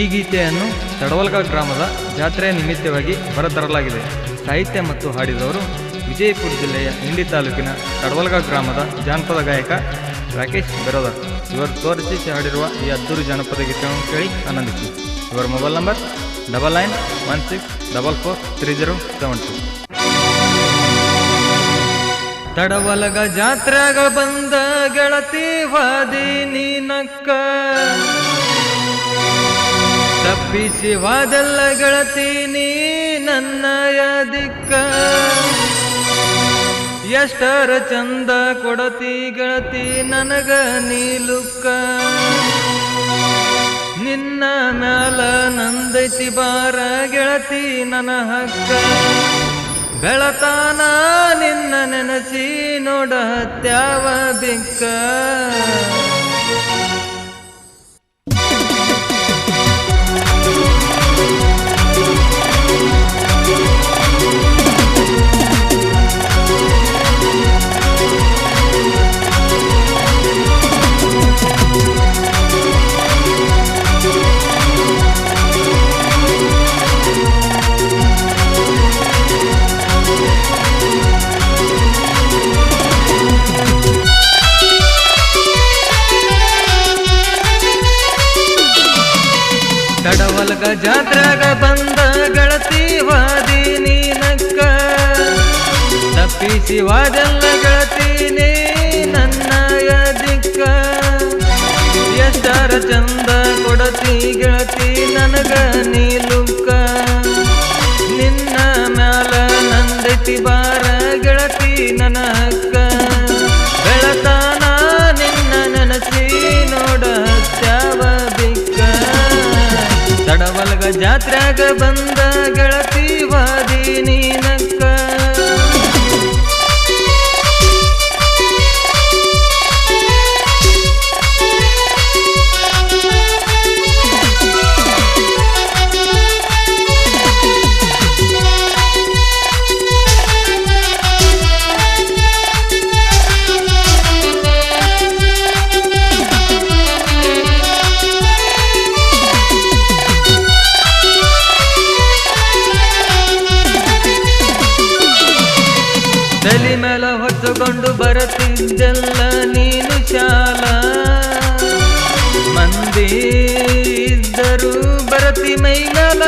ಈ ಗೀತೆಯನ್ನು ತಡವಲ್ಗ ಗ್ರಾಮದ ಜಾತ್ರೆಯ ನಿಮಿತ್ತವಾಗಿ ಹೊರತರಲಾಗಿದೆ. ಸಾಹಿತ್ಯ ಮತ್ತು ಹಾಡಿದವರು ವಿಜಯಪುರ ಜಿಲ್ಲೆಯ ಇಂಡಿ ತಾಲೂಕಿನ ತಡವಲ್ಗ ಗ್ರಾಮದ ಜಾನಪದ ಗಾಯಕ ರಾಕೇಶ್ ಬೆರೋದರ್. ಇವರು ತೋರಿಸಿ ಹಾಡಿರುವ ಈ ಅದ್ದೂರಿ ಜಾನಪದ ಗೀತೆಯನ್ನು ಕೇಳಿ ಆನಂದಿಸಿ. ಇವರ ಮೊಬೈಲ್ ನಂಬರ್ 9916443072. ತಡವಲಗ ಜಾತ್ರೆಗ ಬಂದ ಗೆಳತಿ ವಾದಿ ನೀನಕ್ಕ, ತಪ್ಪಿಸಿ ವಾದಲ್ಲ ಗೆಳತಿ ನೀ ನನ್ನಯ ದಿಕ್ಕ. ಎಷ್ಟರ ಚಂದ ಕೊಡತಿ ಗೆಳತಿ ನನಗ ನೀಲುಕ್ಕ, ನಿನ್ನ ಮ್ಯಾಲ ನಂದೈತಿ ಬಾರ ಗೆಳತಿ ನನ್ನ ಹಕ್ಕ. ಬೆಳತಾನ ನಿನ್ನ ನೆನಸಿ ನೋಡ ಹತ್ಯಾವ ಬಿಕ್ಕ. ತಡವಲ್ಗ ಜಾತ್ರೆಗ ಬಂದ ಗೆಳತಿ ವಾದಿ ನೀನಕ್ಕ, ತಪ್ಪಿಸಿ ವಾದಲ್ಲ ಗೆಳತಿ ನೀ ನನ್ನಯ ದಿಕ್ಕ. ಎಷ್ಟರ ಚಂದ ಕೊಡತಿ ಗೆಳತಿ ನನಗ ನೀಲುಕ್ಕ, ನಿನ್ನ ಮ್ಯಾಲ ನಂದೈತಿ ಬಾರ ಗೆಳತಿ ನನ್ನ ಹಕ್ಕ. ಬೆಳತಾನ ನಿನ್ನ ನೆನಸಿ ನೋಡ ಹತ್ಯಾವ ಬಿಕ್ಕ. ತಡವಲ್ಗ ಜಾತ್ರೆಗ ಬಂದ ಗೆಳತಿ ವಾದಿ ನೀನಕ್ಕ. ತಲೆ ಮೇಲ ಹೊತ್ತುಕೊಂಡು ಬರತಿದ್ದೆಲ್ಲ ನೀನು ಶಾಲ, ಮಂದಿ ಇದ್ದರು ಬರತಿ ಮೈಗಾಲ.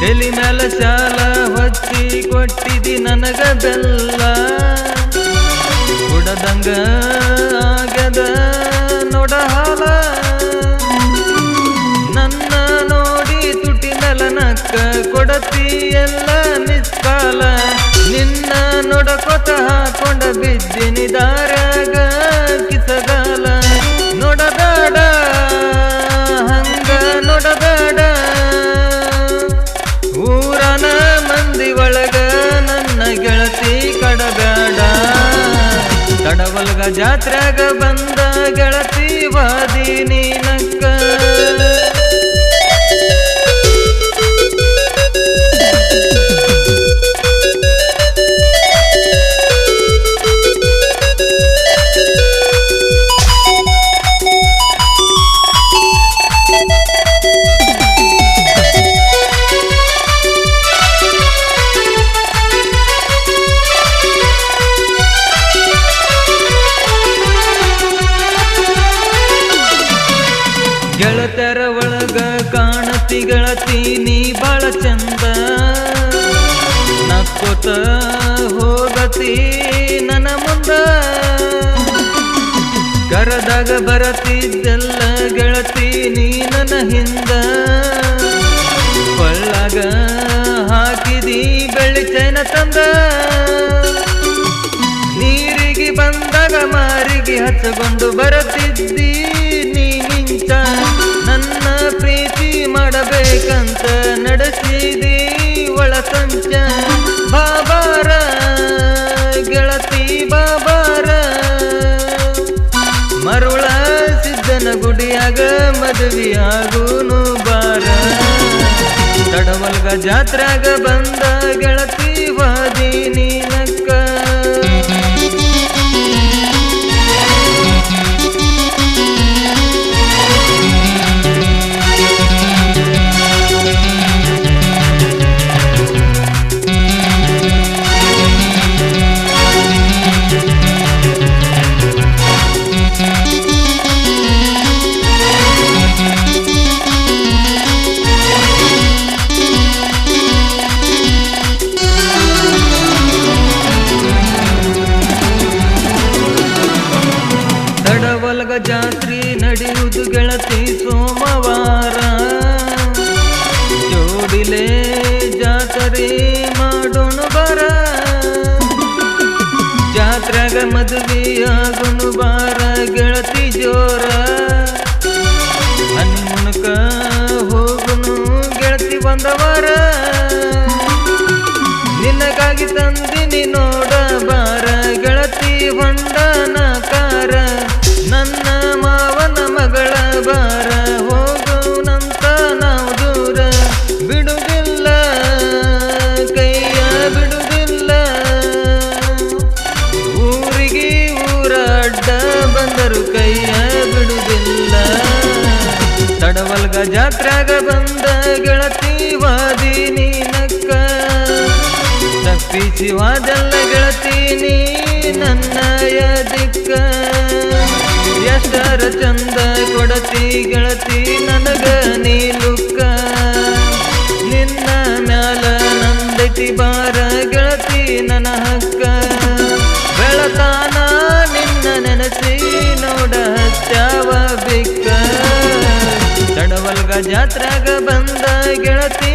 ತಲೆ ಮೇಲ ಶಾಲ ಹೊಚ್ಚಿ ಕೊಟ್ಟಿದಿ ನನಗ ಬೆಲ್ಲ, ಕುಡದಂಗ ಆಗದ ನೋಡ ಹಾಲ. ನನ್ನ ನೋಡಿ ತುಟಿ ಮೇಲ ನಕ್ಕ ಕೊಡತಿ ಎಲ್ಲ ನಿಷ್ಕಾಲ. ನಿನ್ನ ನೋಡಕೊತ ಹಾಕೊಂಡ ಬಿದ್ದಿನಿ ದಾರ್ಯಾಗ ಕಿಸಗಾಲ. ನೋಡಬೇಡ ಹಂಗ ನೋಡಬೇಡ, ಊರನ ಮಂದಿ ಒಳಗ ನನ್ನ ಗೆಳತಿ ಕಡಬೇಡ. ತಡವಲ್ಗ ಜಾತ್ರೆಗ ಬಂದ ಗೆಳತಿ ವಾದಿ ನೀನಕ್ಕ. ಗೆಳತರ ಒಳಗ ಕಾಣತಿ ಗೆಳತಿ ನೀ ಬಾಳ ಚಂದ, ನಕ್ಕೋತ ಹೋಗತಿ ನನ್ನ ಮುಂದ. ಕರದಾಗ ಬರತಿದ್ದೆಲ್ಲ ಗೆಳತಿ ನೀ ನನ್ನ ಹಿಂದ. ಕೊಳ್ಳಾಗ ಹಾಕಿದಿ ಬೆಳ್ಳಿ ಚೈನ ತಂದ, ನೀರಿಗೆ ಬಂದಾಗ ಮಾರಿಗೆ ಹಚ್ಚಕೊಂಡು ಬರತಿದ್ದಿ ನೀ ಮಿಂಚ. ನನ್ನ ಪ್ರೀತಿ ಮಾಡಬೇಕಂತ ನಡೆಸಿದಿ ಒಳ ಸಂಚ. ಬಾಬಾರ ಗೆಳತಿ ಬಾಬಾರ, ಮರುಳ ಸಿದ್ದನ ಗುಡಿಯಾಗ ಮದುವೆಯಾಗೂನು ಬಾರ. ತಡವಲ್ಗ ಜಾತ್ರೆಗ ಬಂದ ಗೆಳತಿ ವಾದಿ ನೀನಕ್ಕ. ಗೆಳತಿ ಸೋಮವಾರ ಜೋಡಿಲೆ ಜಾತ್ರೆ ಮಾಡೋಣ ಬಾರ ಜಾತ್ರೆಗ ಮದುವೆಯಾಗುನು ಬಾರ ಗೆಳತಿ ಜೋರ ಹನಿಮುನಕ ಹೋಗುನು ಗೆಳತಿ ಬಂದವಾರ ನಿನಗಾಗಿ ತಂದಿನಿ ನೋಡ ಬಾರ ಗೆಳತಿ ಹೊಂಡನಕಾರ ನನ್ನ ಮಾವನ ಮಗಳ ಬಾರ ಹೋಗುನಂತ ನಾವು ದೂರ ಬಿಡುವುದಿಲ್ಲ ಕೈಯ ಬಿಡುವುದಿಲ್ಲ ಊರಿಗೆ ಊರ ಅಡ್ಡ ಬಂದರು ಕೈಯ ಬಿಡುವುದಿಲ್ಲ ತಡವಲ್ಗ ಜಾತ್ರಾಗ ಬಂದ ಗೆಳತಿ ವಾದಿನಿ ನಕ್ಕ ತಪ್ಪಿಸಿ ವಾದಲ್ಲ ಗೆಳತಿ ನೀ ನನ್ನಯ ದಿಕ್ಕ ಎಷ್ಟರ ಚಂದ ಕೊಡತಿ ಗೆಳತಿ ನನಗ ನೀ ಲುಕ್ಕ ನಿನ್ನ ಮ್ಯಾಲ ನಂದೈತಿ ಬಾರ ಗೆಳತಿ ನನ್ನ ಹಕ್ಕ ಬೆಳತಾನ ನಿನ್ನ ನೆನಸಿ ನೋಡ ಹತ್ಯಾವ ಬಿಕ್ಕ ತಡವಲ್ಗ ಜಾತ್ರಾಗ ಬಂದ ಗೆಳತಿ